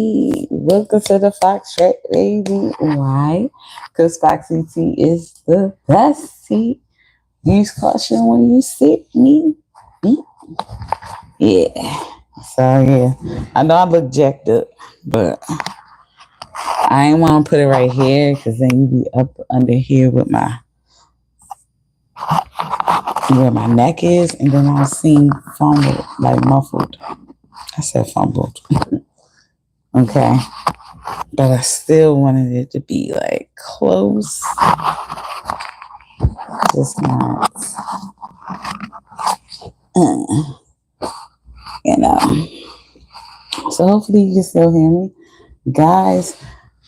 Welcome to the Fox Track, baby. Why? Because Foxy Tea is the best tea. Use caution when you sip me. Beat. Yeah. So, yeah. I know I look jacked up, but I ain't want to put it right here because then you be up under here with where my neck is, and then I'll seem fumbled, like muffled. I said fumbled. Okay. But I still wanted it to be like close, just not, uh, you know. So hopefully you can still hear me. Guys,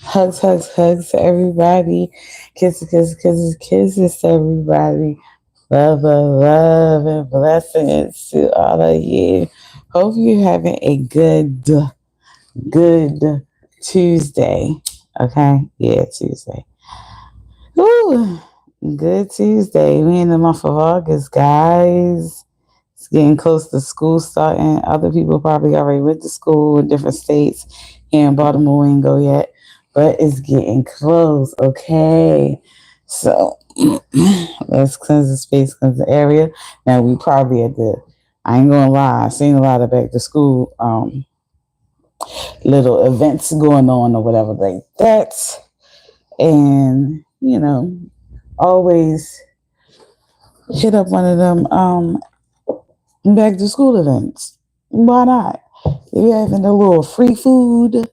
hugs, hugs, hugs to everybody. Kisses, kisses, kisses, kisses to everybody. Love, love, love, and blessings to all of you. Hope you're having a good Tuesday. Okay? Yeah, Tuesday. Woo! Good Tuesday. We in the month of August, guys. It's getting close to school starting. Other people probably already went to school in different states. Here in Baltimore, we ain't go yet, but it's getting close. Okay, so let's cleanse the space, cleanse the area. Now we probably at the. I ain't gonna lie. I seen a lot of back to school little events going on or whatever like that, and always hit up one of them back to school events. Why not? You're having a little free food,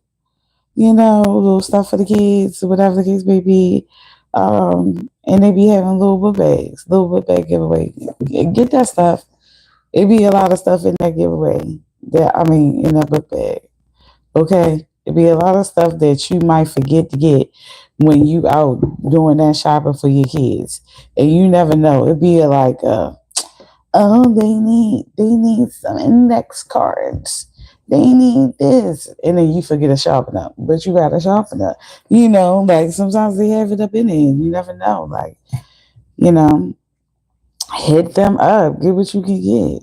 little stuff for the kids, whatever the case may be. And they be having little book bag giveaway. Get that stuff. It be a lot of stuff in that giveaway. In that book bag. Okay? It be a lot of stuff that you might forget to get when you out doing that shopping for your kids. And you never know. It be like oh, they need some index cards. They need this. And then you forget to sharpen up. But you gotta sharpen up. Like sometimes they have it up in there. You never know. Like, you know, hit them up. Get what you can get.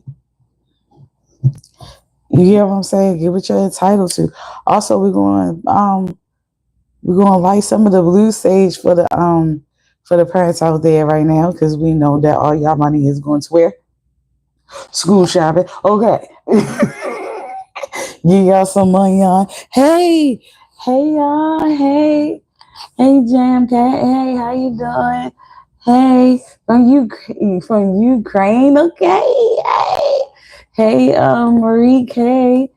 You hear what I'm saying? Get what you're entitled to. Also, we're going to light some of the blue sage for the parents out there right now, because we know that all y'all money is going to where? School shopping. Okay. Give y'all some money on. Hey y'all. Hey Jam Cat. Hey, how you doing? Hey, from Ukraine. Okay. Hey, Marie K.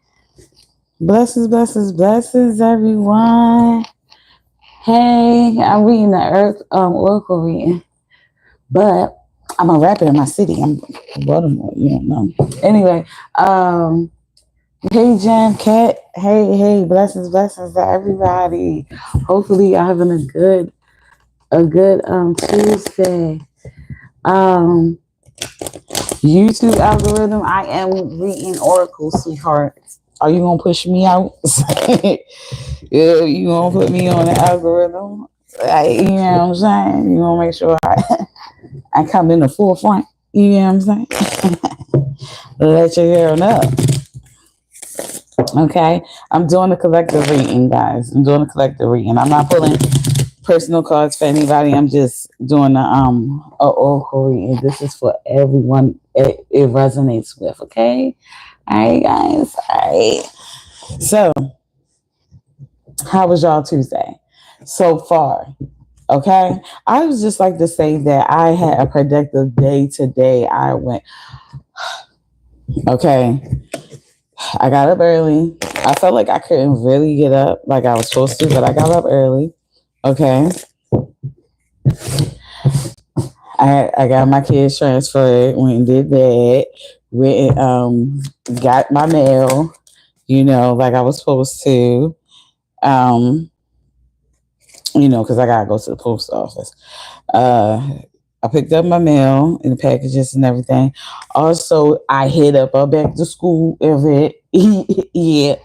Blessings, blessings, blessings, everyone. Hey, I'm reading the Earth Oracle reading, but I'm a rapper in my city. I'm Baltimore. You don't know. Anyway, hey Jam Cat. Hey, blessings, blessings to everybody. Hopefully y'all having a good Tuesday. YouTube algorithm. I am reading Oracle, sweetheart. Are you gonna push me out? Yeah, you gonna put me on the algorithm? You know what I'm saying? You gonna make sure I come in the forefront. You know what I'm saying? Let your girl know. Okay, I'm doing a collective reading, guys. I'm doing a collective reading. I'm not pulling personal cards for anybody. I'm just doing a oracle reading. This is for everyone it resonates with. Okay, all right, guys. All right. So, how was y'all Tuesday so far? Okay, I would just like to say that I had a productive day today. I went. Okay, I got up early. I felt like I couldn't really get up like I was supposed to, but I got up early. Okay. I got my kids transferred, went and did that. Went got my mail, like I was supposed to. Because I gotta go to the post office. I picked up my mail and the packages and everything. Also, I hit up a back to school event. Yeah.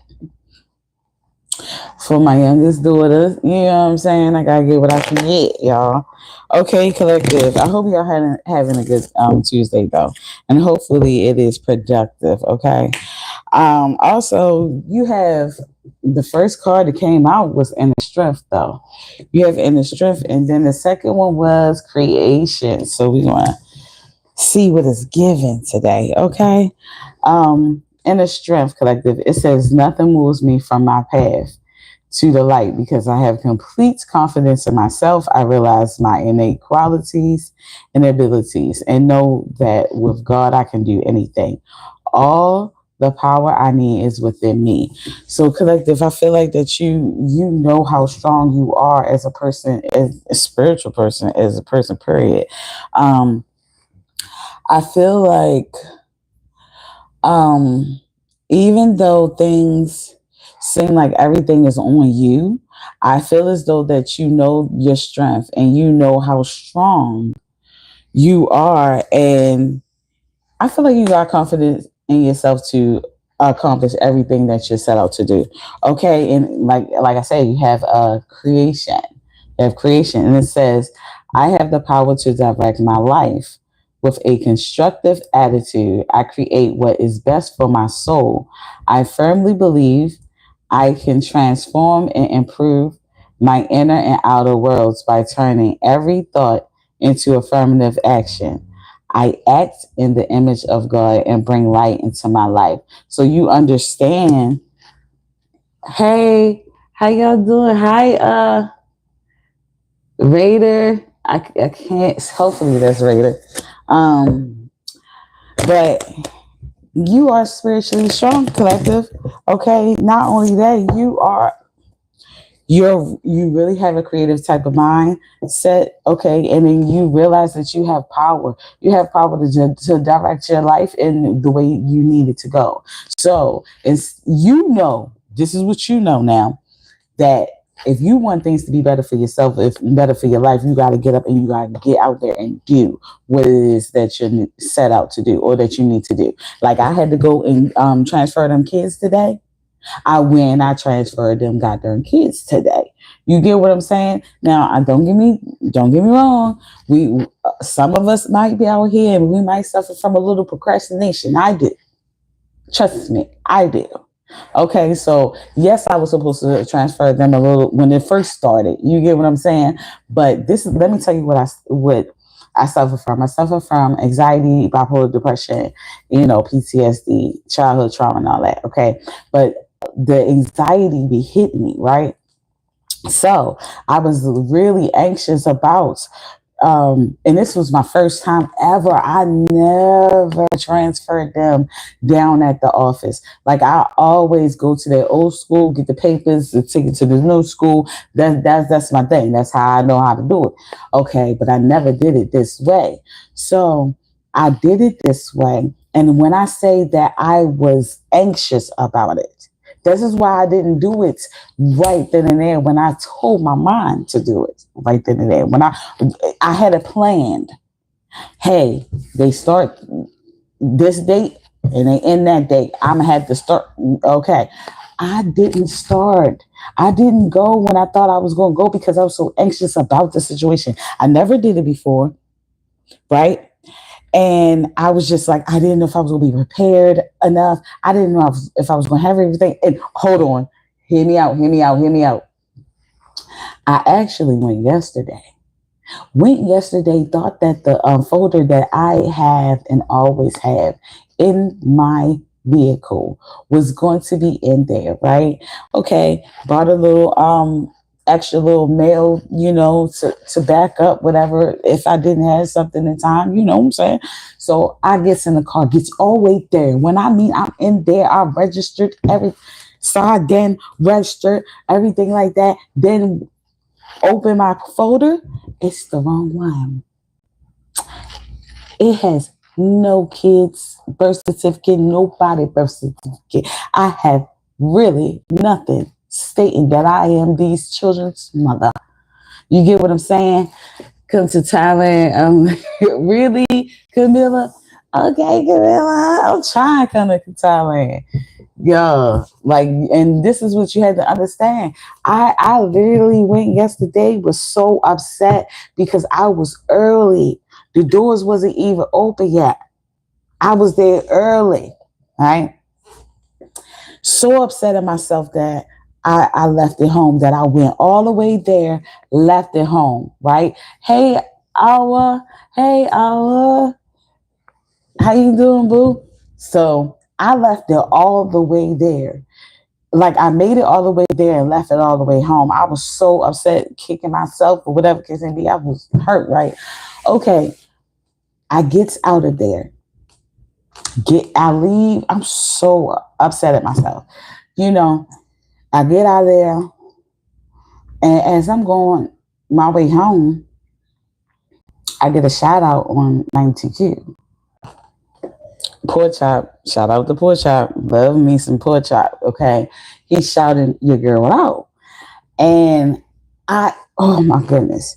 For my youngest daughter. You know what I'm saying? I gotta get what I can get, y'all. Okay, collective. I hope y'all having a good Tuesday though. And hopefully it is productive, okay? Also, you have the first card that came out was Inner Strength, though. You have Inner Strength, and then the second one was Creation. So we're going to see what is given today, okay? Inner Strength Collective, it says, nothing moves me from my path to the light because I have complete confidence in myself. I realize my innate qualities and abilities and know that with God I can do anything. All the power I need is within me. So collective, I feel like that you know how strong you are as a person, as a spiritual person, as a person, period. Um, I feel like um even though things seem like everything is on you, I feel as though that you know your strength and you know how strong you are, and I feel like you got confidence in yourself to accomplish everything that you're set out to do. Okay, and like I said, you have creation. You have creation, and it says, "I have the power to direct my life with a constructive attitude. I create what is best for my soul. I firmly believe I can transform and improve my inner and outer worlds by turning every thought into affirmative action. I act in the image of God and bring light into my life." So you understand. Hey, how y'all doing? Hi, Raider. I can't. Hopefully that's Raider. Um, but you are spiritually strong, collective. Okay. Not only that, you really have a creative type of mind set, okay, and then you realize that you have power to direct your life in the way you need it to go. So it's, this is what you know now, that if you want things to be better for yourself, if better for your life, you got to get up and you got to get out there and do what it is that you're set out to do or that you need to do. Like I had to go and transfer them kids today. I went, I transferred them goddamn kids today. You get what I'm saying? Now, I don't get me wrong. We some of us might be out here and we might suffer from a little procrastination. I do. Trust me, I do. Okay, so yes, I was supposed to transfer them a little when it first started. You get what I'm saying? But this is, let me tell you what I suffer from. I suffer from anxiety, bipolar depression, PTSD, childhood trauma, and all that. Okay, but the anxiety be hitting me, right? So I was really anxious about, and this was my first time ever. I never transferred them down at the office. Like I always go to their old school, get the papers, the ticket to the new school. That's my thing. That's how I know how to do it. Okay, but I never did it this way. So I did it this way. And when I say that I was anxious about it, this is why I didn't do it right then and there when I told my mind to do it right then and there. When I had it planned. Hey, they start this date and they end that date. I'm gonna have to start. Okay. I didn't start. I didn't go when I thought I was gonna go because I was so anxious about the situation. I never did it before, right? And I was just like, I didn't know if I was going to be prepared enough. I didn't know if I was going to have everything. And hold on, hear me out, hear me out, hear me out. I actually went yesterday, thought that the folder that I have and always have in my vehicle was going to be in there, right? Okay, bought a little extra little mail, to back up whatever if I didn't have something in time, you know what I'm saying? So I gets in the car, gets all the way there. When I mean I'm in there, I registered everything. So again, registered everything like that. Then open my folder, it's the wrong one. It has no kids' birth certificate, nobody birth certificate. I have really nothing stating that I am these children's mother. You get what I'm saying? Come to Thailand. Really, Camilla? Okay, Camilla. I'm trying to come to Thailand. Yeah, like, and this is what you had to understand. I literally went yesterday, was so upset because I was early. The doors wasn't even open yet. I was there early, right? So upset at myself that I left it home, that I went all the way there, left it home, right? Hey, Awa. Hey, Awa. How you doing, boo? So I left it all the way there. Like I made it all the way there and left it all the way home. I was so upset, kicking myself or whatever case may be. I was hurt, right? Okay, I gets out of there. I leave. I'm so upset at myself. You know, I get out of there, and as I'm going my way home, I get a shout out on 92Q. Pork chop, shout out to pork chop. Love me some pork chop. Okay, he's shouting your girl out, and oh my goodness,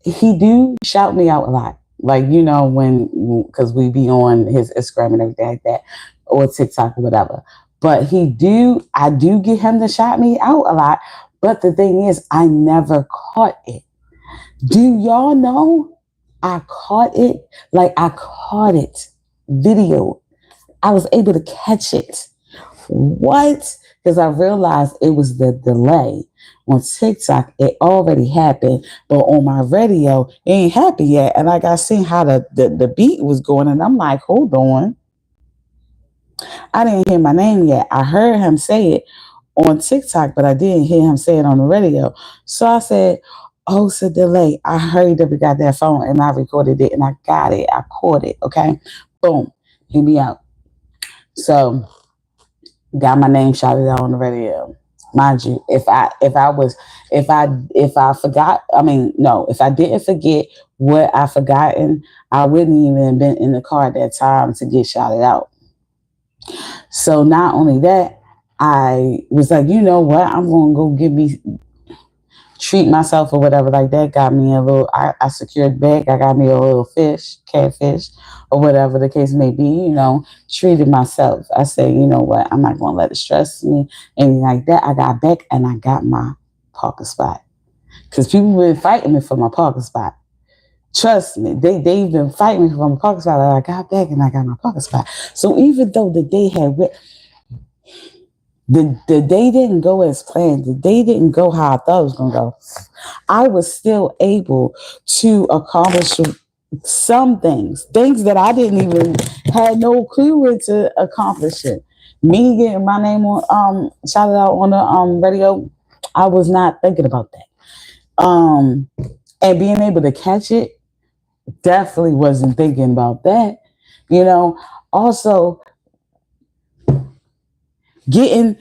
he do shout me out a lot. Like when because we be on his Instagram and everything like that, or TikTok or whatever. But I do get him to shout me out a lot. But the thing is, I never caught it. Do y'all know? I caught it. Like I caught it. Video. I was able to catch it. What? Because I realized it was the delay. On TikTok, it already happened, but on my radio, it ain't happened yet. And like I seen how the beat was going, and I'm like, hold on. I didn't hear my name yet. I heard him say it on TikTok, but I didn't hear him say it on the radio. So I said, oh, it's a delay. I hurried up and got that phone and I recorded it and I got it. I caught it. Okay. Boom. Hear me out. So got my name shouted out on the radio. Mind you, if I forgot, I mean, no, if I didn't forget what I forgotten, I wouldn't even been in the car at that time to get shouted out. So not only that, I was like, you know what, I'm gonna go treat myself or whatever like that. Got me a little, I secured bag. I got me a little fish, catfish, or whatever the case may be, treated myself. I said, you know what, I'm not going to let it stress me, anything like that. I got back and I got my parking spot. Because people been fighting me for my parking spot. Trust me, they've been fighting me for my parking spot. And I got back and I got my parking spot. So even though the day had the day didn't go as planned. The day didn't go how I thought it was going to go. I was still able to accomplish some things that I didn't even had no clue into accomplishing. Me getting my name on shouted out on the radio, I was not thinking about that. And being able to catch it, definitely wasn't thinking about that. Also getting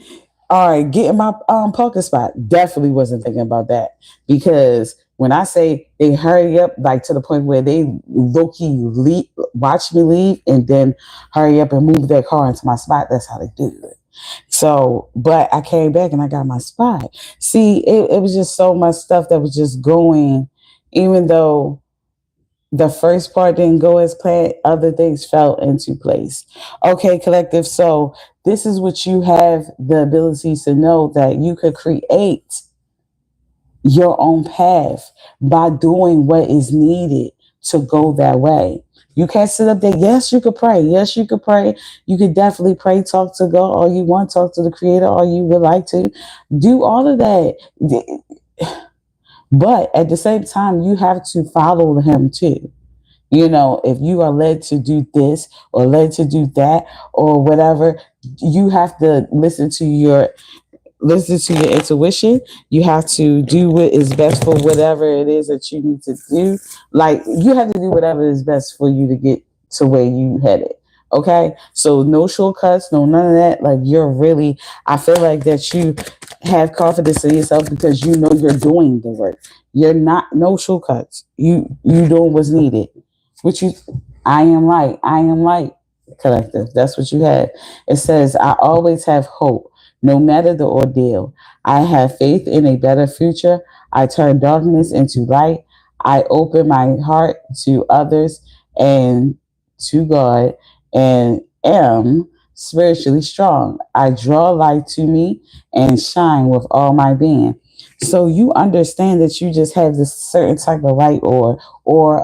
my parking spot, definitely wasn't thinking about that, because when I say they hurry up, like to the point where they low-key watch me leave and then hurry up and move their car into my spot, that's how they do it. So, but I came back and I got my spot. See, it was just so much stuff that was just going, even though the first part didn't go as planned, other things fell into place. Okay, collective. So this is what you have the ability to know, that you could create your own path by doing what is needed to go that way. You can't sit up there. Yes, you could pray. Yes, you could pray. You could definitely pray, talk to God, or you want to talk to the Creator, or you would like to do all of that. But at the same time, you have to follow him too. If you are led to do this or led to do that or whatever, you have to listen to your intuition. You have to do what is best for whatever it is that you need to do. Like, you have to do whatever is best for you to get to where you headed. Okay, so no shortcuts, no none of that. Like, I feel like that you have confidence in yourself because you know you're doing the work. You're not, no shortcuts. You doing what's needed. I am light, collective. That's what you have. It says, I always have hope, no matter the ordeal. I have faith in a better future. I turn darkness into light. I open my heart to others and to God, and am spiritually strong. I draw light to me and shine with all my being. So you understand that you just have this certain type of light or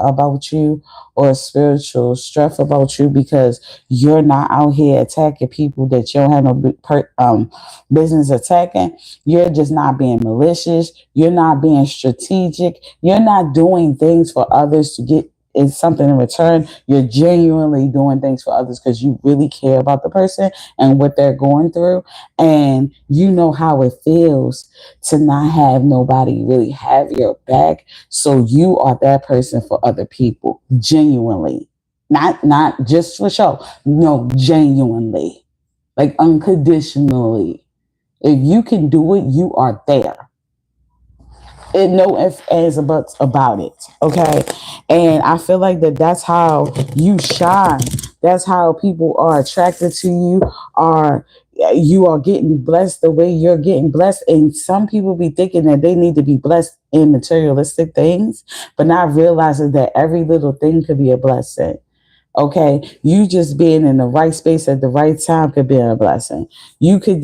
about you or spiritual strength about you because you're not out here attacking people that you don't have no business attacking. You're just not being malicious. You're not being strategic. You're not doing things for others to get is something in return. You're genuinely doing things for others because you really care about the person and what they're going through. And you know how it feels to not have nobody really have your back. So you are that person for other people, genuinely. Not just for show. No, genuinely. Like unconditionally. If you can do it, you are there. It no ifs ands or buts about it. Okay, and I feel like that's how you shine. That's how people are attracted to you. Are you are getting blessed the way you're getting blessed, and some people be thinking that they need to be blessed in materialistic things, but not realizing that every little thing could be a blessing. Okay, you just being in the right space at the right time could be a blessing. You could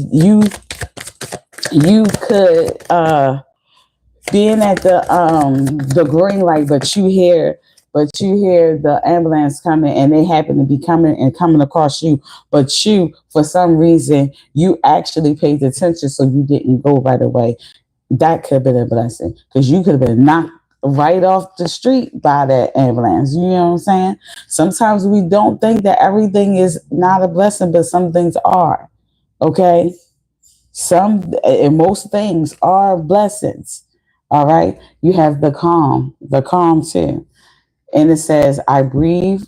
being at the green light, but you hear the ambulance coming and they happen to be coming across you, but you for some reason you actually paid attention so you didn't go right away. That could have been a blessing because you could have been knocked right off the street by that ambulance. You know what I'm saying? Sometimes we don't think that everything is not a blessing, but some things are. Okay, some and most things are blessings. All right, you have the calm too, and it says, I breathe,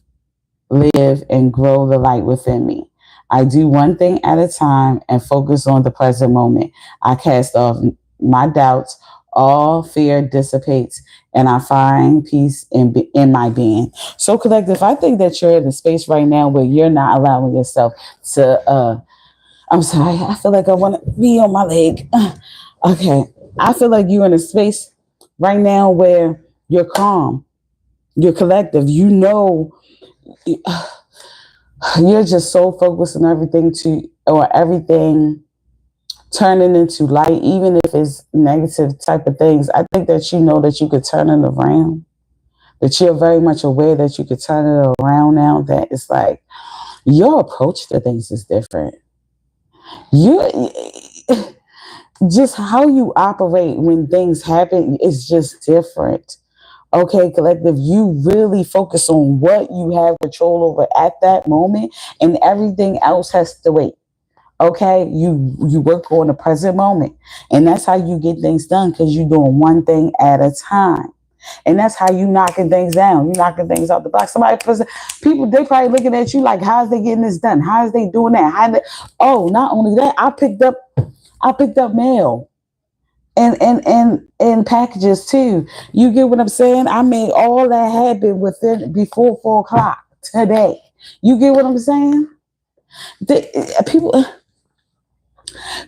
live, and grow the light within me. I do one thing at a time and focus on the present moment. I cast off my doubts. All fear dissipates, and I find peace in my being. So, collective, I think that you're in a space right now where you're not allowing yourself to. I'm sorry. I feel like I want to be on my leg. Okay. I feel like you're in a space right now where you're calm, you're collective. You know, you're just so focused on everything turning into light, even if it's negative type of things. I think that you know that you could turn it around, that you're very much aware that you could turn it around now, that it's like your approach to things is different. You just how you operate when things happen is just different. Okay, collective, you really focus on what you have control over at that moment, and everything else has to wait. Okay, you work on the present moment, and that's how you get things done because you're doing one thing at a time. And that's how you knocking things down. You knocking things out the box. People, they probably looking at you like, how's they getting this done? How is they doing that? Oh, not only that, I picked up mail and packages too. You get what I'm saying? I made all that happen within before 4 o'clock today. You get what I'm saying? People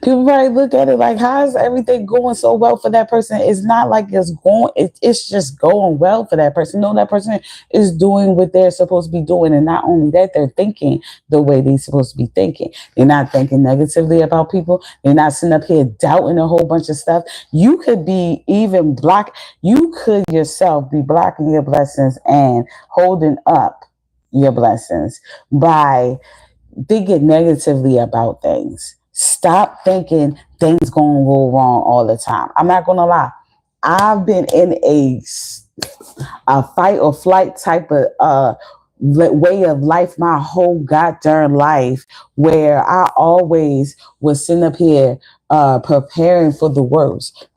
People probably look at it like, how is everything going so well for that person? It's not like it's just going well for that person. No, that person is doing what they're supposed to be doing. And not only that, they're thinking the way they're supposed to be thinking. They're not thinking negatively about people. They're not sitting up here doubting a whole bunch of stuff. You could be even you could yourself be blocking your blessings and holding up your blessings by thinking negatively about things. Stop thinking things gonna go wrong all the time. I'm not gonna lie. I've been in a fight or flight type of way of life my whole goddamn life, where I always was sitting up here preparing for the worst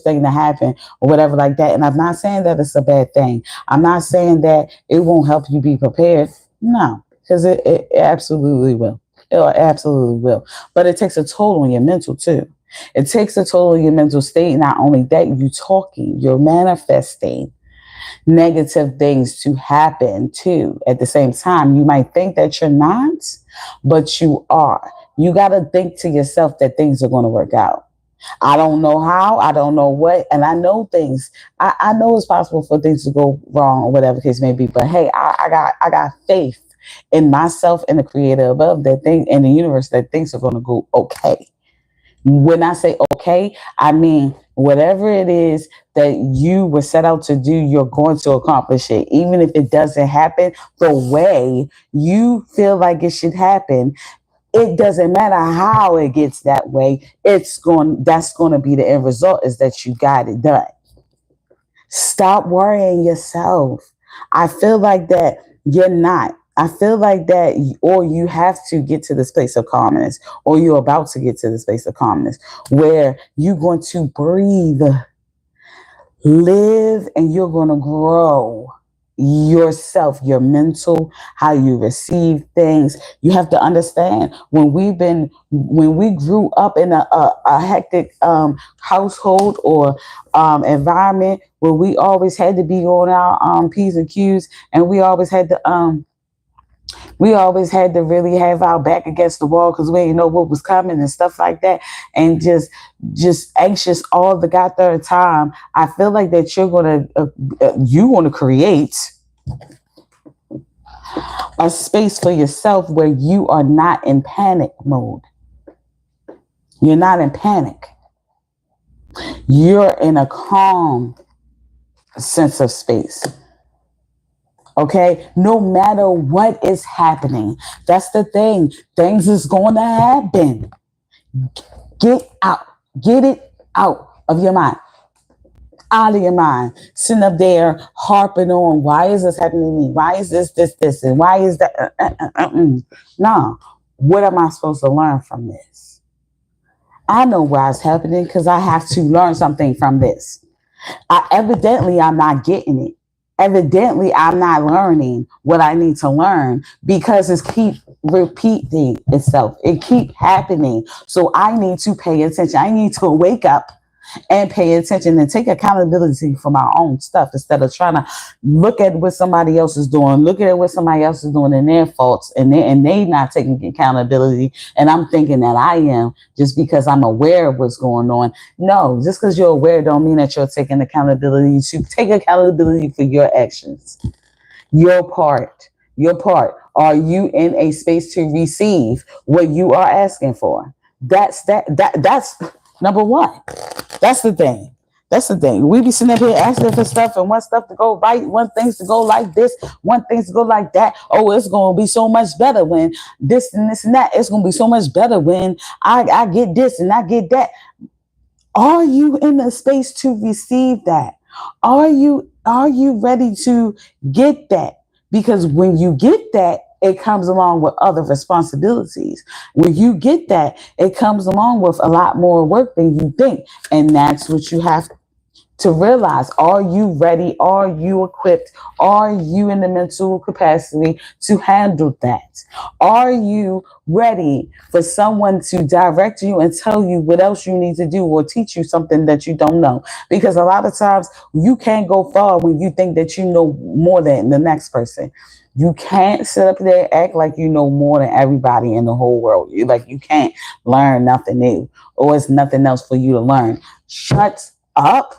thing to happen or whatever like that. And I'm not saying that it's a bad thing. I'm not saying that it won't help you be prepared. No, because it absolutely will. It absolutely will. But it takes a toll on your mental too. It takes a toll on your mental state. Not only that, you're manifesting negative things to happen too. At the same time, you might think that you're not, but you are. You got to think to yourself that things are going to work out. I don't know how, I don't know what, and I know things. I know it's possible for things to go wrong or whatever the case may be. But hey, I got faith in myself and the creator above that thing in the universe that things are going to go okay. When I say okay, I mean whatever it is that you were set out to do, you're going to accomplish it. Even if it doesn't happen the way you feel like it should happen, it doesn't matter how it gets that way. That's going to be the end result, is that you got it done. Stop worrying yourself. I feel like that you're not. I feel like that, or you have to get to this place of calmness, or you're about to get to this place of calmness where you're going to breathe, live, and you're going to grow yourself, your mental, how you receive things. You have to understand, when we grew up in a hectic household or environment, where we always had to be on our P's and Q's, and we always had to really have our back against the wall because we didn't know what was coming and stuff like that, and just anxious all the goddamn time. I feel like that you're gonna create a space for yourself where you are not in panic mode. You're not in panic. You're in a calm sense of space. Okay, no matter what is happening, that's the thing. Things is going to happen. Get it out of your mind. Out of your mind. Sitting up there harping on, why is this happening to me? Why is this, and why is that? No. What am I supposed to learn from this? I know why it's happening because I have to learn something from this. Evidently, I'm not getting it. Evidently, I'm not learning what I need to learn because it keep repeating itself. It keep happening. So I need to pay attention. I need to wake up and pay attention and take accountability for my own stuff instead of trying to look at what somebody else is doing, look at what somebody else is doing and their faults, and they not taking accountability. And I'm thinking that I am, just because I'm aware of what's going on. No, just because you're aware don't mean that you're taking accountability. You should take accountability for your actions, your part. Are you in a space to receive what you are asking for? That's number one. That's the thing. We be sitting up here asking for stuff and want stuff to go right, want things to go like this, want things to go like that. Oh, it's going to be so much better when this and this and that. It's going to be so much better when I get this and I get that. Are you in a space to receive that? Are you ready to get that? Because when you get that, it comes along with other responsibilities. When you get that, it comes along with a lot more work than you think. And that's what you have to realize. Are you ready? Are you equipped? Are you in the mental capacity to handle that? Are you ready for someone to direct you and tell you what else you need to do or teach you something that you don't know? Because a lot of times you can't go far when you think that you know more than the next person. You can't sit up there and act like you know more than everybody in the whole world. You can't learn nothing new, or it's nothing else for you to learn. Shut up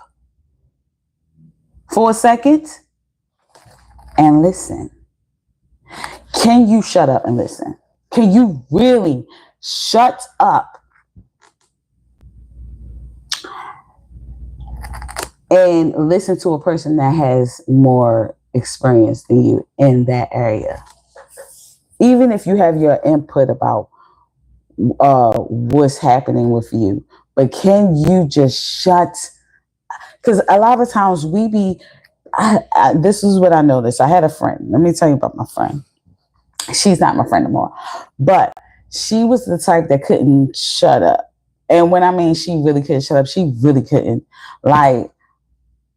for a second and listen. Can you shut up and listen? Can you really shut up and listen to a person that has more experience than you in that area? Even if you have your input about what's happening with you, but can you just shut? Because a lot of times this is what I noticed. I had a friend. Let me tell you about my friend. She's not my friend anymore, but she was the type that couldn't shut up. And when I mean she really couldn't shut up, she really couldn't.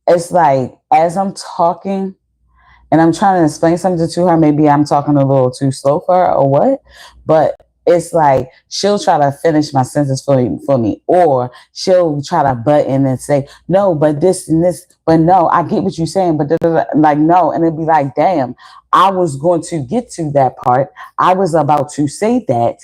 It's like as I'm talking and I'm trying to explain something to her, maybe I'm talking a little too slow for her or what, but it's like she'll try to finish my sentence for me, or she'll try to butt in and say, no, but this and this, but no, I get what you're saying, but like, no. And it'd be like, damn, I was going to get to that part. I was about to say that,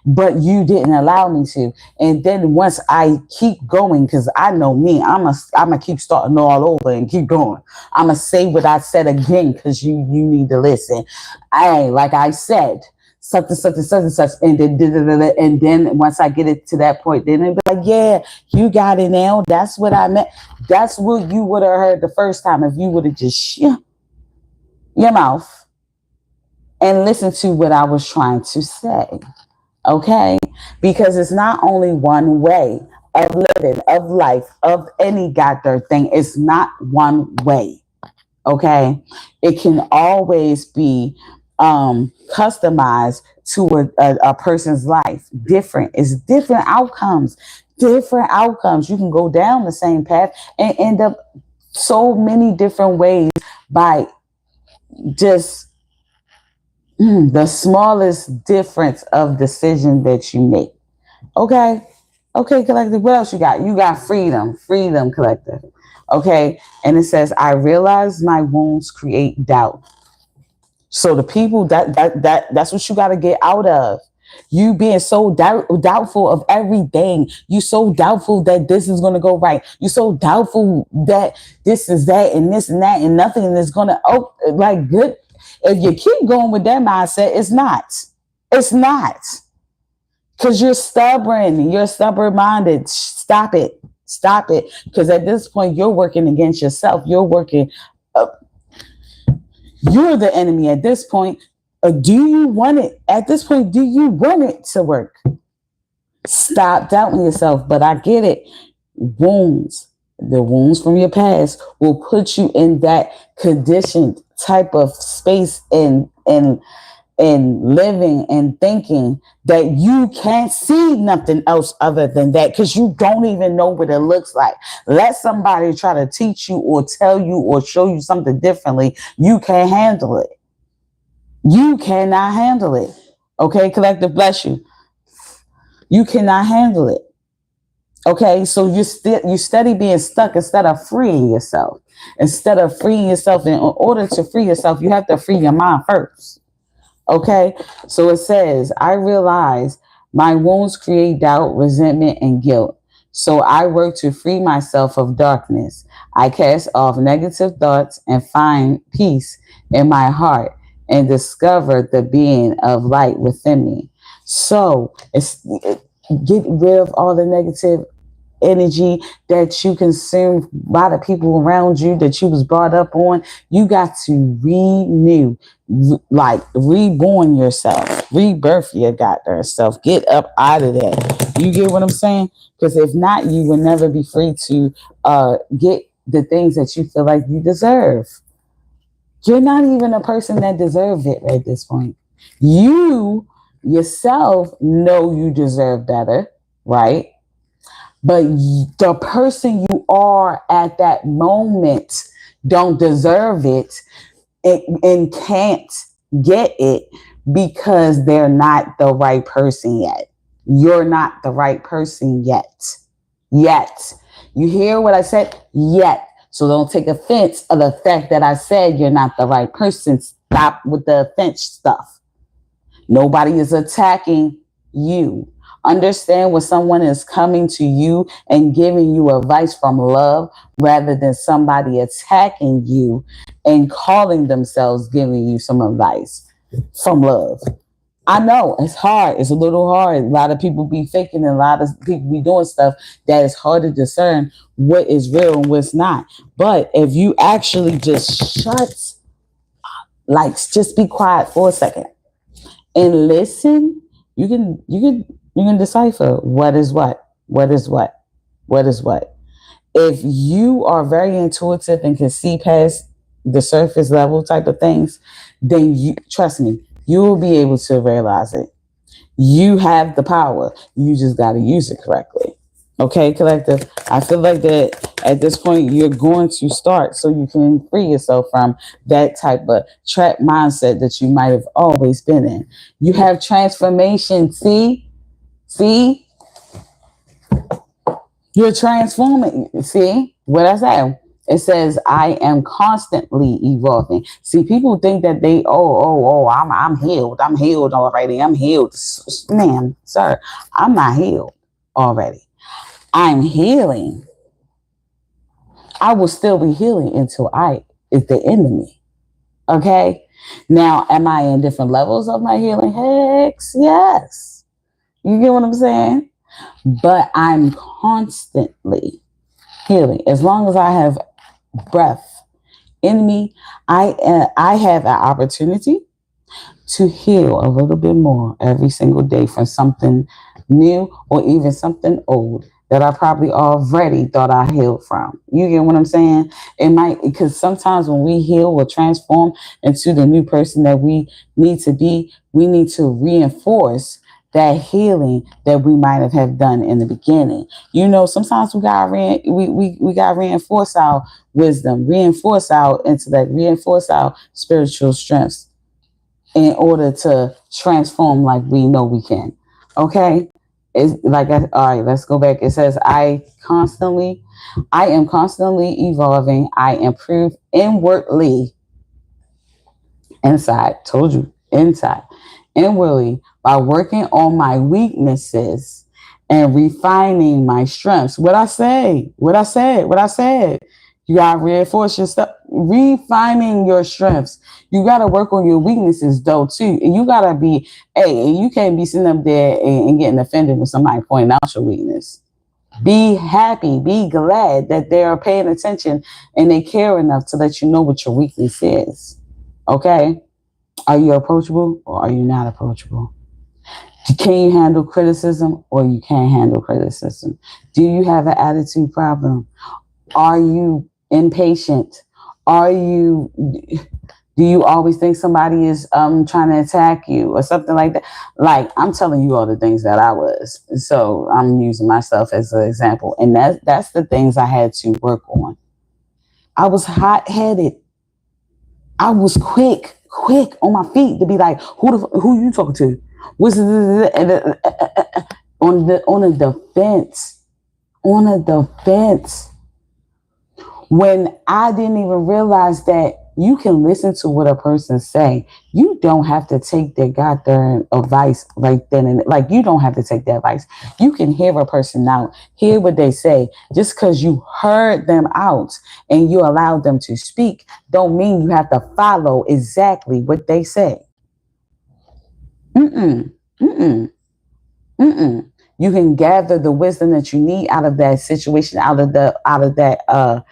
but you didn't allow me to. And then once I keep going, because I know me, I'm going to keep starting all over and keep going. I'm going to say what I said again because you need to listen. Like I said, such and such and such and such, and then once I get it to that point, then they be like, yeah, you got it now. That's what I meant. That's what you would have heard the first time if you would have just shut your mouth and listened to what I was trying to say. Okay, because it's not only one way of living, of life, of any goddamn thing. It's not one way. Okay, it can always be customized to a person's life. Different. It's different outcomes. Different outcomes. You can go down the same path and end up so many different ways by just the smallest difference of decision that you make. Okay. Okay, collective. What else you got? You got freedom. Freedom, collective. Okay. And it says, I realize my wounds create doubt. So the people that's what you got to get out of. You being so doubtful of everything. You so doubtful that this is going to go right. You so doubtful that this is that and this and that and nothing is going to, like, good. If you keep going with that mindset, it's not. It's not. Because you're stubborn. You're stubborn-minded. Stop it. Stop it. Because at this point, you're working against yourself. You're working. You're the enemy at this point. Do you want it? At this point, do you want it to work? Stop doubting yourself. But I get it. Wounds. The wounds from your past will put you in that conditioned type of space and living and thinking that you can't see nothing else other than that because you don't even know what it looks like. Let somebody try to teach you or tell you or show you something differently. You can't handle it. You cannot handle it. Okay, collective, bless you. You cannot handle it. Okay, so you steady being stuck instead of freeing yourself. Instead of freeing yourself, in order to free yourself, you have to free your mind first. Okay, so it says, I realize my wounds create doubt, resentment, and guilt. So I work to free myself of darkness. I cast off negative thoughts and find peace in my heart and discover the being of light within me. So get rid of all the negative energy that you consume by the people around you that you was brought up on. You got to renew, like reborn yourself, rebirth your goddamn self. Get up out of that. You get what I'm saying? Because if not, you will never be free to get the things that you feel like you deserve. You're not even a person that deserves it at this point. You yourself know you deserve better, right? But the person you are at that moment don't deserve it and can't get it because they're not the right person yet. You're not the right person yet. Yet. You hear what I said? Yet. So don't take offense of the fact that I said you're not the right person. Stop with the offense stuff. Nobody is attacking you. Understand when someone is coming to you and giving you advice from love rather than somebody attacking you and calling themselves giving you some advice from love. I know it's hard. It's a little hard. A lot of people be faking and a lot of people be doing stuff that is hard to discern what is real and what's not. But if you actually just just be quiet for a second and listen, you can decipher what is what is what is what. If you are very intuitive and can see past the surface level type of things, then you trust me, you will be able to realize it. You have the power. You just got to use it correctly. Okay, collective. I feel like that at this point you're going to start so you can free yourself from that type of trap mindset that you might have always been in. You have transformation. See, you're transforming. See what I say? It says, I am constantly evolving. See, people think that I'm healed. I'm healed already. I'm healed. Ma'am, sir, I'm not healed already. I'm healing. I will still be healing until I is the enemy. Okay? Now, am I in different levels of my healing? Heck, yes. You get what I'm saying? But I'm constantly healing. As long as I have breath in me, I have an opportunity to heal a little bit more every single day from something new or even something old that I probably already thought I healed from. You get what I'm saying? It might, because sometimes when we heal or transform into the new person that we need to be, we need to reinforce that healing that we might have done in the beginning. You know, sometimes we got reinforce our wisdom, reinforce our intellect, reinforce our spiritual strengths in order to transform like we know we can. Okay? It's like, all right, let's go back. It says, I am constantly evolving. I improve inwardly, inside, told you, inside, inwardly, by working on my weaknesses and refining my strengths. What I said. You gotta reinforce your stuff, refining your strengths. You gotta work on your weaknesses though too. And you gotta be, hey, and you can't be sitting up there and getting offended when somebody pointing out your weakness. Be happy, be glad that they are paying attention and they care enough to let you know what your weakness is. Okay? Are you approachable or are you not approachable? Can you handle criticism or you can't handle criticism? Do you have an attitude problem? Are you impatient? Do you always think somebody is trying to attack you or something like that? Like, I'm telling you all the things that I was. So I'm using myself as an example. And that's the things I had to work on. I was hot-headed. I was quick on my feet to be like, who you talking to? What's on a defense. On a defense. When I didn't even realize that you can listen to what a person say. You don't have to take their goddamn advice right then and like you don't have to take their advice. You can hear a person out, hear what they say. Just because you heard them out and you allowed them to speak, don't mean you have to follow exactly what they say. Mm-mm. Mm-mm. Mm-mm. You can gather the wisdom that you need out of that situation, out of that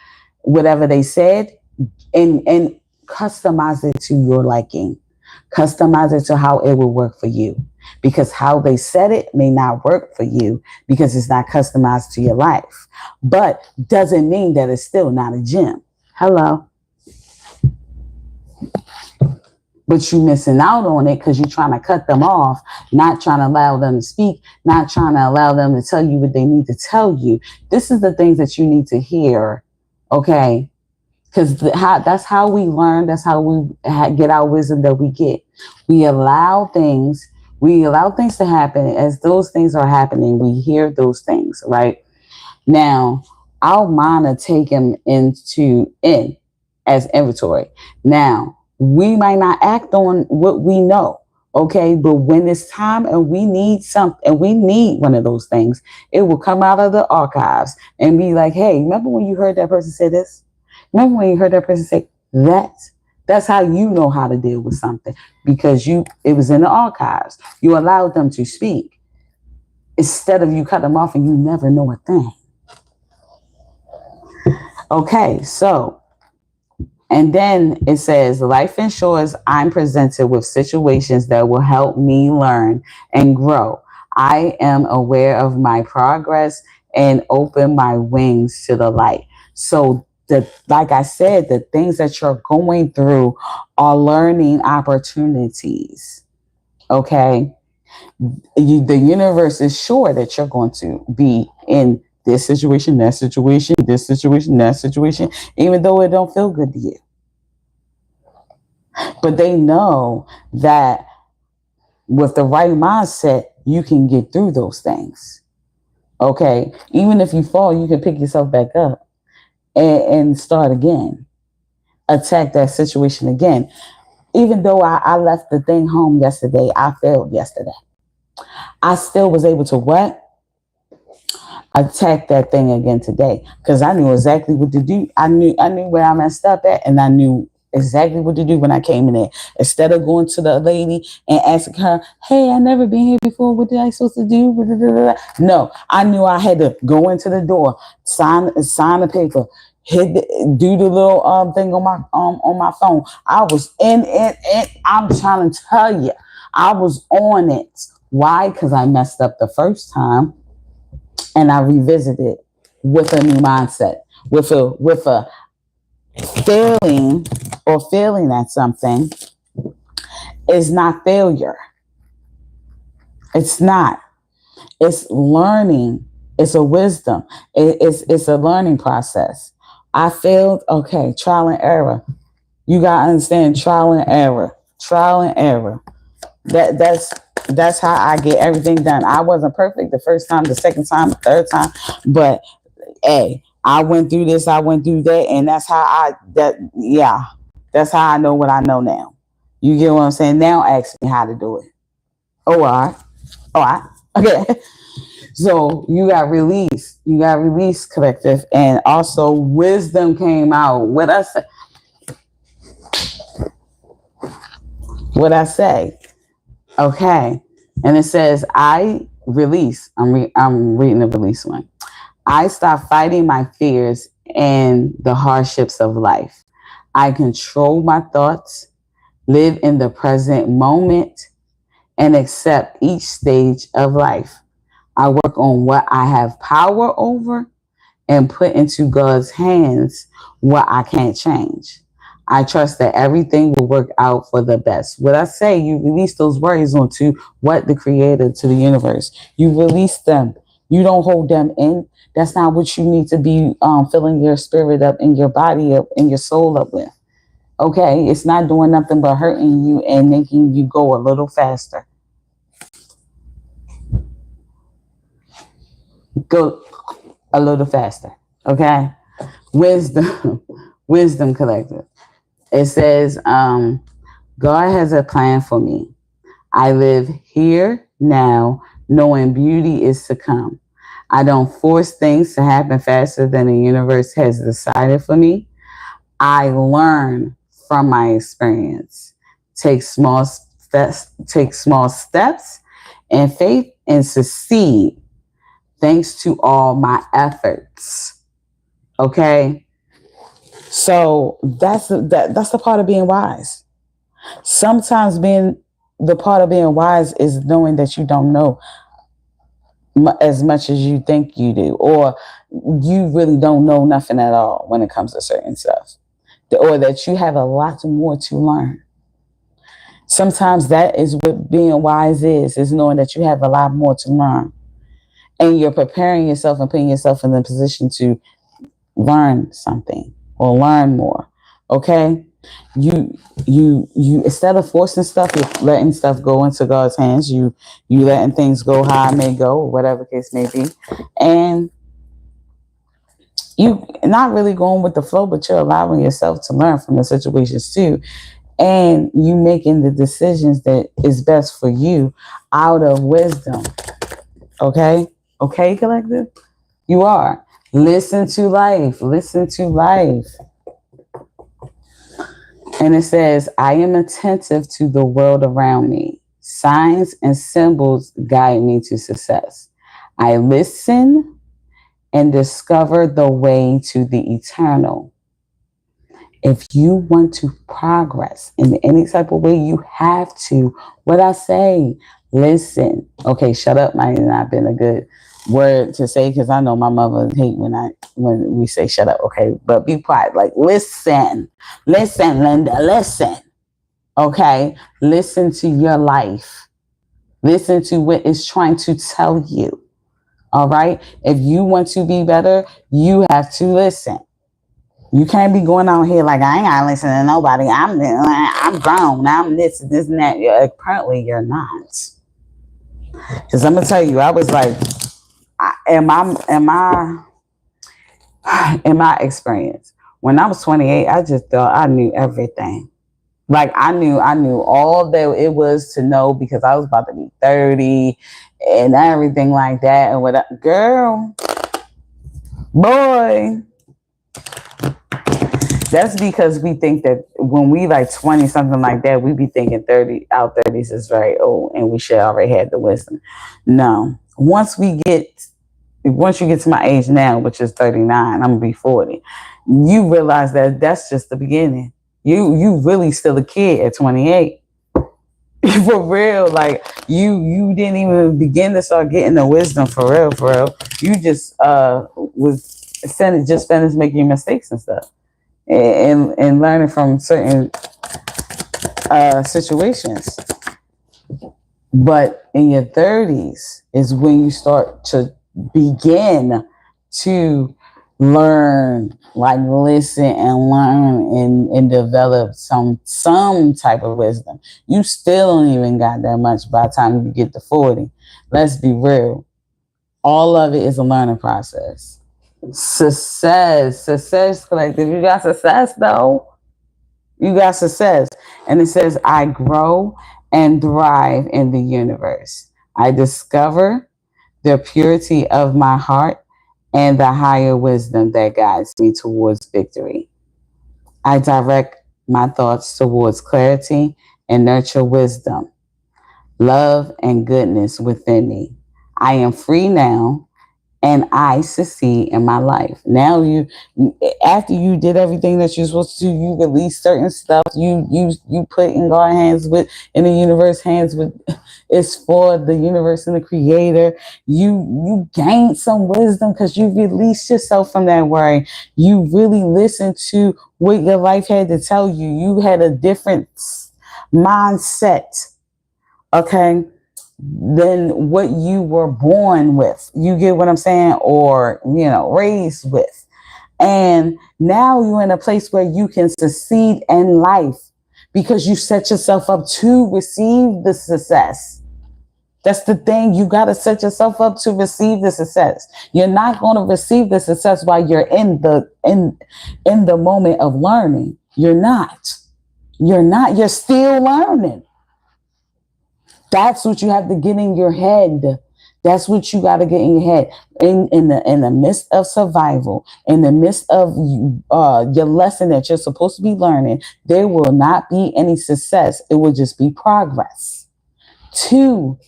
whatever they said, and customize it to your liking. Customize it to how it will work for you. Because how they said it may not work for you because it's not customized to your life. But doesn't mean that it's still not a gem. Hello. But you missing out on it because you're trying to cut them off, not trying to allow them to speak, not trying to allow them to tell you what they need to tell you. This is the things that you need to hear. Okay. Because that's how we learn. That's how we get our wisdom that we get. We allow things to happen. As those things are happening, we hear those things, right? Now, our mind are taken in as inventory. Now, we might not act on what we know, okay? But when it's time and we need something, and we need one of those things, it will come out of the archives and be like, hey, remember when you heard that person say this? Remember when you heard that person say that? That's how you know how to deal with something because it was in the archives. You allowed them to speak instead of you cut them off and you never know a thing. Okay, so, and then it says, life ensures I'm presented with situations that will help me learn and grow. I am aware of my progress and open my wings to the light. So like I said, the things that you're going through are learning opportunities. Okay. The universe is sure that you're going to be in this situation, that situation, this situation, that situation, even though it don't feel good to you. But they know that with the right mindset, you can get through those things. Okay. Even if you fall, you can pick yourself back up. And start again, attack that situation again. Even though I left the thing home yesterday, I failed yesterday. I still was able to what? Attack that thing again today because I knew exactly what to do. I knew where I messed up at, and I knew exactly what to do when I came in there. Instead of going to the lady and asking her, hey, I never been here before. What did I supposed to do? No, I knew I had to go into the door, sign the paper, do the little thing on my phone. I was in it. I'm trying to tell you, I was on it. Why? Because I messed up the first time, and I revisited with a new mindset, with a failing or failing at something is not failure. It's not. It's learning. It's a wisdom. It's a learning process. I failed. Okay, trial and error. You gotta understand trial and error. Trial and error. That's how I get everything done. I wasn't perfect the first time, the second time, the third time, but hey, I went through this, I went through that, and that's how I know what I know now. You get what I'm saying? Now ask me how to do it. Oh, all right, okay. So you got release collective, and also wisdom came out. What I say, okay, and it says I release. I'm reading the release one. I stop fighting my fears and the hardships of life. I control my thoughts, live in the present moment, and accept each stage of life. I work on what I have power over and put into God's hands what I can't change. I trust that everything will work out for the best. What I say, you release those worries onto what the creator, to the universe. You release them. You don't hold them in. That's not what you need to be filling your spirit up and your body up and your soul up with. Okay, it's not doing nothing but hurting you and making you go a little faster. Go a little faster. Okay, wisdom, wisdom collective. It says, God has a plan for me. I live here now, knowing beauty is to come. I don't force things to happen faster than the universe has decided for me. I learn from my experience. Take small steps and faith and succeed thanks to all my efforts. Okay? So that's the part of being wise. Sometimes the part of being wise is knowing that you don't know as much as you think you do, or you really don't know nothing at all when it comes to certain stuff, or that you have a lot more to learn. Sometimes that is what being wise is knowing that you have a lot more to learn, and you're preparing yourself and putting yourself in the position to learn something or learn more. Okay, you instead of forcing stuff, you're letting stuff go into God's hands. You letting things go how it may go, or whatever case may be, and you not really going with the flow, but you're allowing yourself to learn from the situations too, and you making the decisions that is best for you out of wisdom. Okay, collective, you are. Listen to life. Listen to life. And it says, I am attentive to the world around me. Signs and symbols guide me to success. I listen and discover the way to the eternal. If you want to progress in any type of way, you have to, what I say, listen. Okay, shut up might not been a good word to say, because I know my mother hate when we say shut up. Okay, but be quiet. Like listen, Linda, listen. Okay, listen to your life. Listen to what it's trying to tell you. All right, if you want to be better, you have to listen. You can't be going out here like I ain't gotta listen to nobody. I'm grown. I'm this and that. Apparently, you're not. Because I'm gonna tell you, I was like, in my experience, when I was 28, I just thought I knew everything. Like I knew all that it was to know, because I was about to be 30 and everything like that. And what, girl, boy, That's because we think that when we like 20, something like that, we be thinking 30, our 30s is very old and we should already have the wisdom. No. Once you get to my age now, which is 39, I'm gonna be 40, you realize that that's just the beginning. You really still a kid at 28. For real, like you didn't even begin to start getting the wisdom for real, for real. You just finished making mistakes and stuff, and learning from certain situations. But in your 30s is when you start to begin to learn, like listen and learn and develop some type of wisdom. You still don't even got that much by the time you get to 40. Let's be real. All of it is a learning process. Success collective. You got success though. You got success. And it says, I grow and thrive in the universe. I discover the purity of my heart and the higher wisdom that guides me towards victory. I direct my thoughts towards clarity and nurture wisdom, love, and goodness within me. I am free now and I succeed in my life. Now after you did everything that you're supposed to do, you release certain stuff. You put in God's hands in the universe hands with. It's for the universe and the creator. You gain some wisdom because you released yourself from that worry. You really listened to what your life had to tell you. You had a different mindset. Okay. Than what you were born with. You get what I'm saying? Or, raised with. And now you're in a place where you can succeed in life because you set yourself up to receive the success. That's the thing. You got to set yourself up to receive the success. You're not going to receive the success while you're in the moment of learning. You're not. You're still learning. That's what you have to get in your head. That's what you got to get in your head. In the midst of survival, in the midst of your lesson that you're supposed to be learning, there will not be any success. It will just be progress to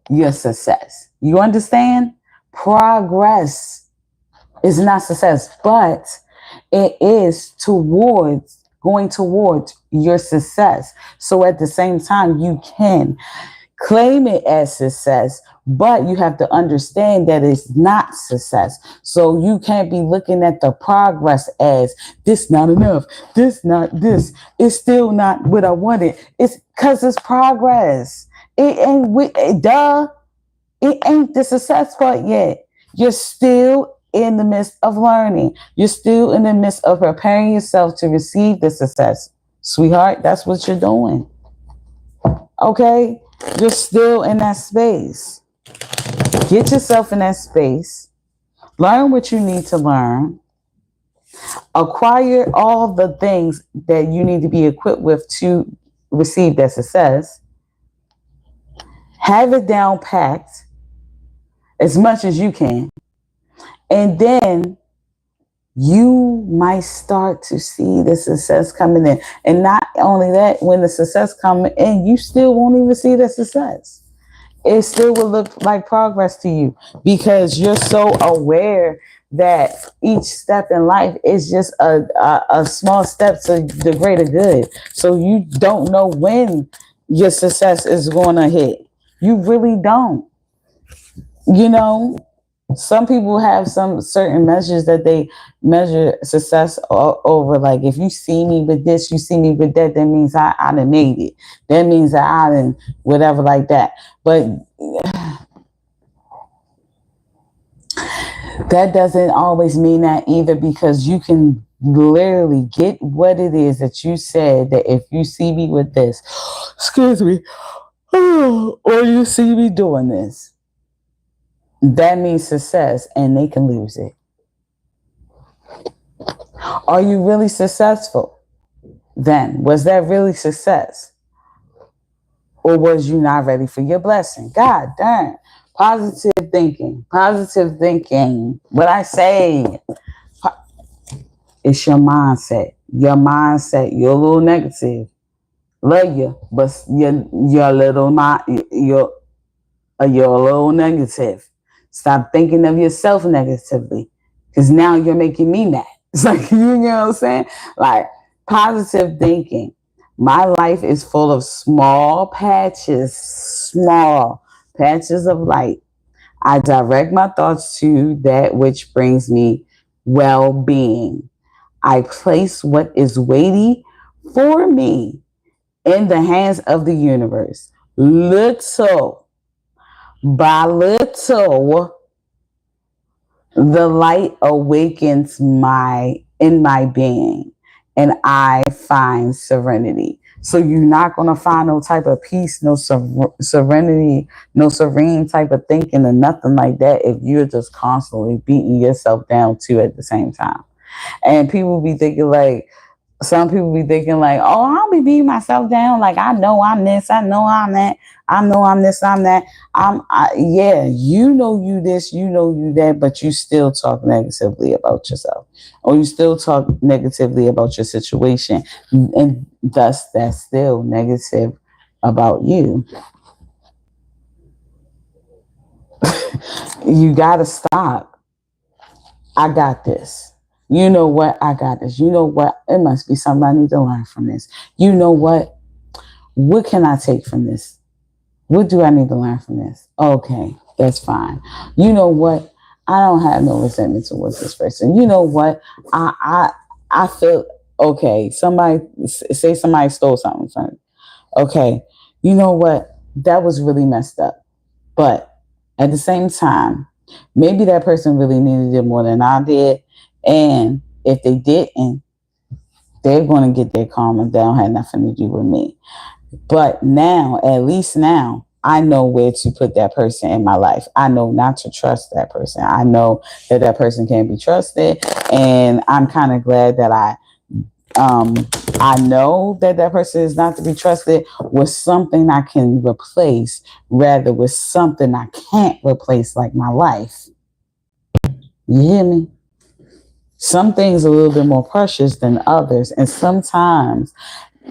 your success. You understand? Progress is not success, but it is going towards your success. So at the same time, you can claim it as success, but you have to understand that it's not success. So you can't be looking at the progress as this not enough, this not this, it's still not what I wanted. It's because it's progress. It ain't the success part yet. You're still in the midst of learning. You're still in the midst of preparing yourself to receive the success. Sweetheart, that's what you're doing. Okay? You're still in that space. Get yourself in that space. Learn what you need to learn. Acquire all the things that you need to be equipped with to receive that success. Have it down packed as much as you can. And then you might start to see the success coming in. And not only that, when the success comes in, you still won't even see the success. It still will look like progress to you because you're so aware that each step in life is just a small step to the greater good. So you don't know when your success is going to hit. You really don't. Some people have some certain measures that they measure success over. Like, if you see me with this, you see me with that, that means I done made it. That means that I done whatever like that. But that doesn't always mean that either, because you can literally get what it is that you said, that if you see me with this, excuse me, or you see me doing this, that means success, and they can lose it. Are you really successful? Then was that really success? Or was you not ready for your blessing? God darn. Positive thinking. What I say. It's your mindset. Your mindset, you're a little negative. Love you, but you're a little you're a little negative. Stop thinking of yourself negatively, because now you're making me mad. It's like, you know what I'm saying? Like, positive thinking. My life is full of small patches of light. I direct my thoughts to that which brings me well being. I place what is weighty for me in the hands of the universe. Little by little, the light awakens my being, and I find serenity. So you're not going to find no type of peace, no serenity, no serene type of thinking or nothing like that if you're just constantly beating yourself down too at the same time. And people be thinking like, some people be thinking like, oh, I'll be beating myself down. Like, I know I'm this, I know I'm that, I know I'm this, I'm that. Yeah, you know you this, you know you that, but you still talk negatively about yourself, or you still talk negatively about your situation, and thus that's still negative about you. You gotta stop. I got this. You know what? I got this. You know what? It must be something I need to learn from this. You know what? What can I take from this? What do I need to learn from this? Okay, that's fine. You know what? I don't have no resentment towards this person. You know what? I feel okay. Somebody say somebody stole something from me. Okay, you know what? That was really messed up. But at the same time, maybe that person really needed it more than I did. And if they didn't, they're going to get their karma. That don't have nothing to do with me. But now, at least now, I know where to put that person in my life. I know not to trust that person. I know that that person can't be trusted. And I'm kind of glad that I know that that person is not to be trusted with something I can replace, rather with something I can't replace, like my life. You hear me? Some things are a little bit more precious than others, and sometimes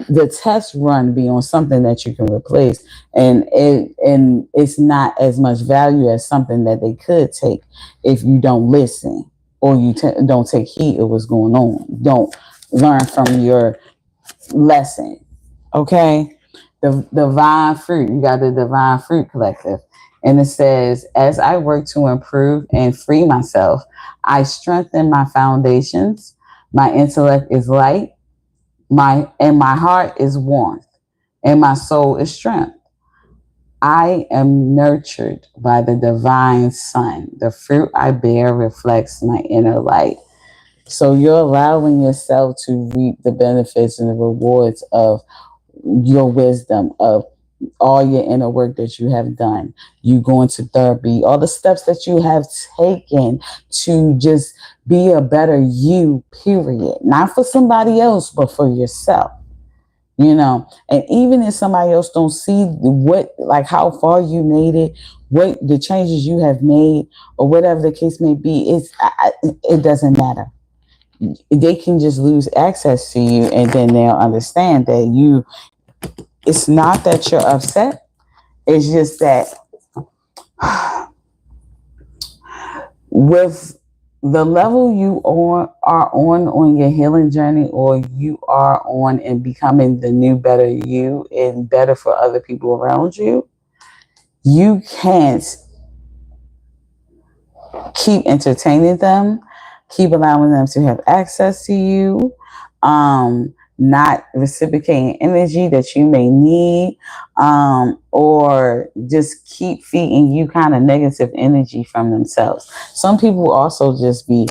the test run be on something that you can replace, and it's not as much value as something that they could take if you don't listen, or you don't take heed of what's going on. Don't learn from your lesson. Okay, the divine fruit. You got the divine fruit collective, and it says, as I work to improve and free myself, I strengthen my foundations. My intellect is light. My heart is warmth, and my soul is strength. I am nurtured by the divine sun. The fruit I bear reflects my inner light. So you're allowing yourself to reap the benefits and the rewards of your wisdom, of all your inner work that you have done. You going to therapy, all the steps that you have taken to just be a better you, period. Not for somebody else, but for yourself. You know, and even if somebody else don't see what, like how far you made it, what the changes you have made, or whatever the case may be, it doesn't matter. They can just lose access to you, and then they'll understand that you, it's not that you're upset, it's just that with the level you are on your healing journey, or you are on and becoming the new better you and better for other people around you, you can't keep entertaining them, keep allowing them to have access to you, not reciprocating energy that you may need, or just keep feeding you kind of negative energy from themselves. Some people also just be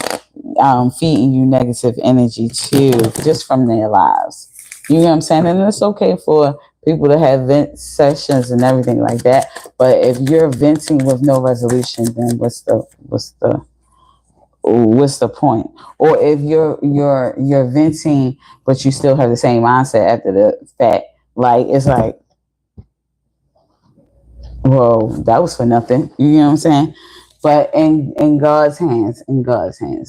feeding you negative energy too, just from their lives. You know what I'm saying? And it's okay for people to have vent sessions and everything like that. But if you're venting with no resolution, then what's the point? Or if you're venting but you still have the same mindset after the fact, like it's like, well, that was for nothing. You know what I'm saying? But in God's hands,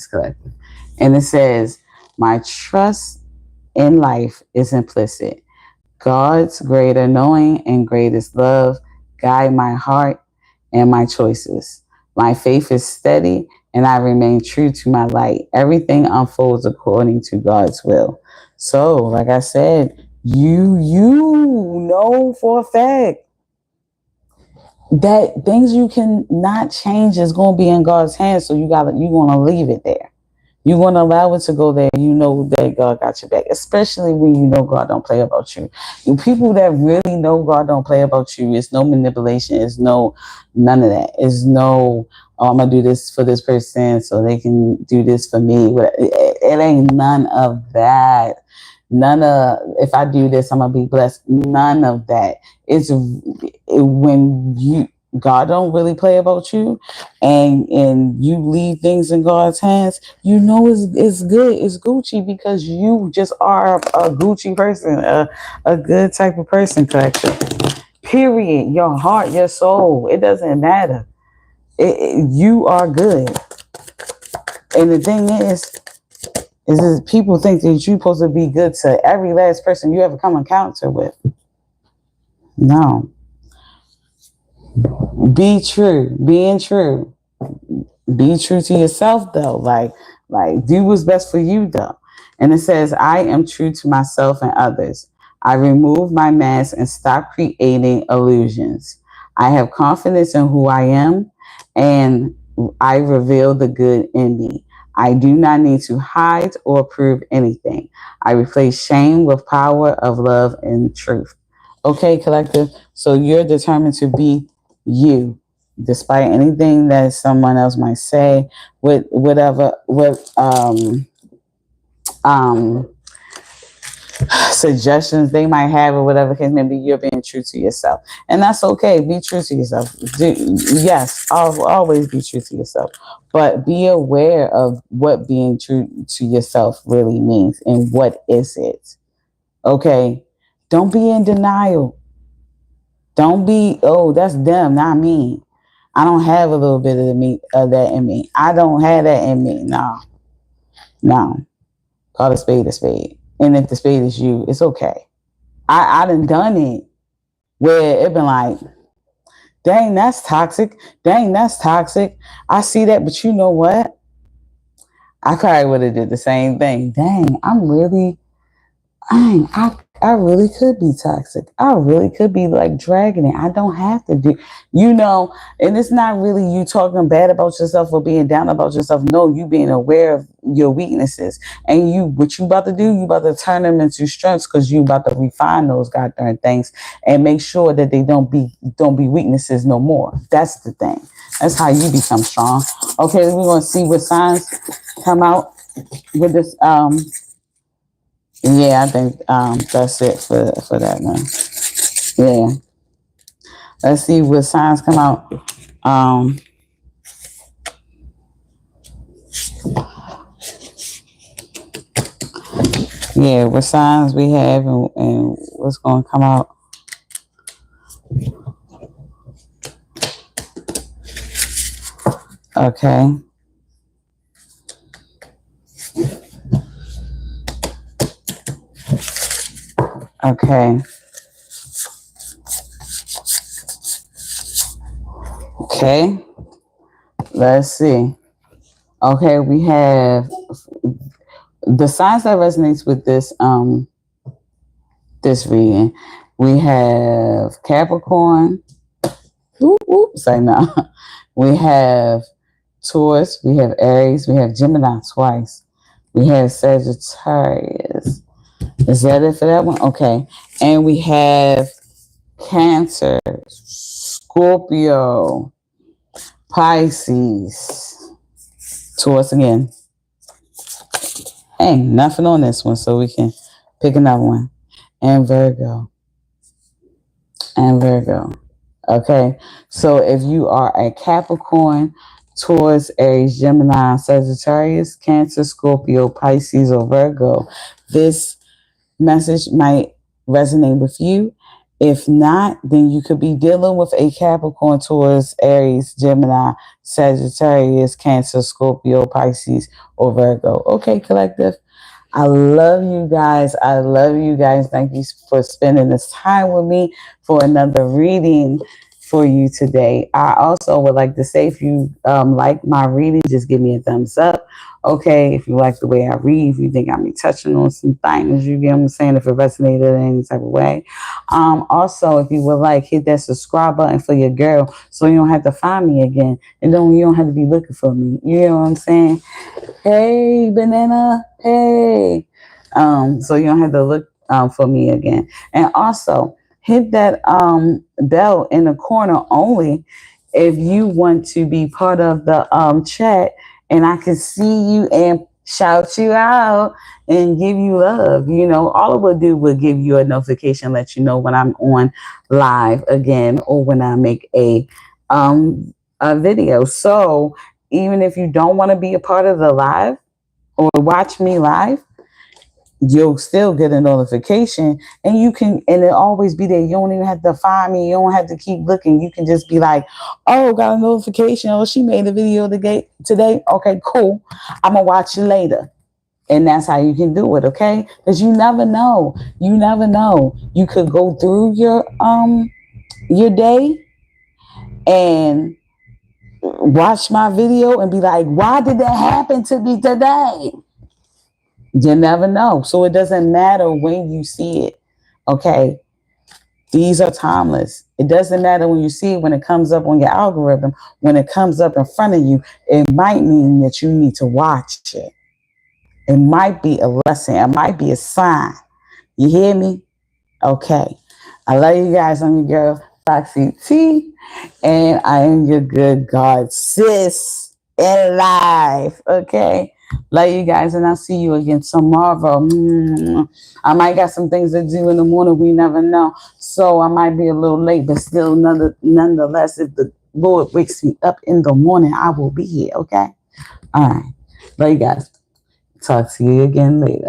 collective. And it says, My trust in life is implicit. God's greater knowing and greatest love guide my heart and my choices. My faith is steady and I remain true to my light. Everything unfolds according to God's will. So, like I said, you know for a fact that things you can not change is going to be in God's hands. So you're going to leave it there. You're going to allow it to go there. You know that God got your back, especially when you know God don't play about you. People that really know God don't play about you, it's no manipulation. It's none of that. It's no, oh, I'm going to do this for this person so they can do this for me. It ain't none of that. None of, if I do this, I'm going to be blessed. None of that. When God don't really play about you, and you leave things in God's hands, you know it's good, it's Gucci, because you just are a Gucci person, a good type of person, collector. Period. Your heart, your soul, it doesn't matter. You are good. And the thing is people think that you're supposed to be good to every last person you ever come encounter with. No. Be true. Being true. Be true to yourself, though. Like do what's best for you, though. And it says, I am true to myself and others. I remove my mask and stop creating illusions. I have confidence in who I am, and I reveal the good in me. I do not need to hide or prove anything. I replace shame with power of love and truth. Okay, collective. So you're determined to be you, despite anything that someone else might say, with whatever, with suggestions they might have, or whatever case maybe. You're being true to yourself, and that's okay. Be true to yourself. Yes, I'll always be true to yourself, but be aware of what being true to yourself really means and what is it. Okay, don't be in denial. Don't be, oh, that's them, not me. I don't have a little bit of that in me. I don't have that in me. No. Call a spade a spade. And if the spade is you, it's okay. I done it where it been like, dang, that's toxic. Dang, that's toxic. I see that, but you know what? I probably would have did the same thing. Dang, I really could be toxic. I really could be like dragging it. I don't have to do, and it's not really you talking bad about yourself or being down about yourself. No, you being aware of your weaknesses, and what you about to do, you about to turn them into strengths, because you about to refine those goddamn things and make sure that they don't be weaknesses no more. That's the thing. That's how you become strong. Okay, we're gonna see what signs come out with this. Yeah, I think that's it for that one. Yeah. Let's see what signs come out. Yeah, what signs we have and what's going to come out. Okay. Okay. Okay. Let's see. Okay, we have the signs that resonates with this reading. We have Capricorn. Say no. We have Taurus. We have Aries. We have Gemini twice. We have Sagittarius. Is that it for that one? Okay. And we have Cancer, Scorpio, Pisces. Taurus again. Ain't nothing on this one, so we can pick another one. And Virgo. Okay. So if you are a Capricorn, Taurus, Aries, Gemini, Sagittarius, Cancer, Scorpio, Pisces, or Virgo, this message might resonate with you. If not, then you could be dealing with a Capricorn, Taurus, Aries, Gemini, Sagittarius, Cancer, Scorpio, Pisces, or Virgo. Okay, collective. I love you guys. I love you guys. Thank you for spending this time with me for another reading for you today. I also would like to say, if you like my reading, just give me a thumbs up. Okay, if you like the way I read, if you think I'm touching on some things, you get what I'm saying, if it resonated in any type of way. Also, if you would like, hit that subscribe button for your girl so you don't have to find me again. And then you don't have to be looking for me. You know what I'm saying? Hey, banana. Hey. So you don't have to look for me again. And also hit that bell in the corner only if you want to be part of the chat, and I can see you and shout you out and give you love. You know, all it will do will give you a notification, let you know when I'm on live again or when I make a video. So even if you don't want to be a part of the live or watch me live, you'll still get a notification, and you can, and it'll always be there. You don't even have to find me. You don't have to keep looking. You can just be like, oh, got a notification. Oh, she made a video today. Okay, cool. I'm going to watch you later. And that's how you can do it, okay? Because you never know. You never know. You could go through your day and watch my video and be like, why did that happen to me today? You never know. So it doesn't matter when you see it. Okay. These are timeless. It doesn't matter when you see it, when it comes up on your algorithm, when it comes up in front of you, it might mean that you need to watch it. It might be a lesson. It might be a sign. You hear me? Okay. I love you guys. I'm your girl, Foxy T, and I am your good God sis in life. Okay. Love you guys, and I'll see you again tomorrow. I might got some things to do in the morning. We never know. So I might be a little late, but still, nonetheless, if the Lord wakes me up in the morning, I will be here. Okay? All right. Love you guys. Talk to you again later.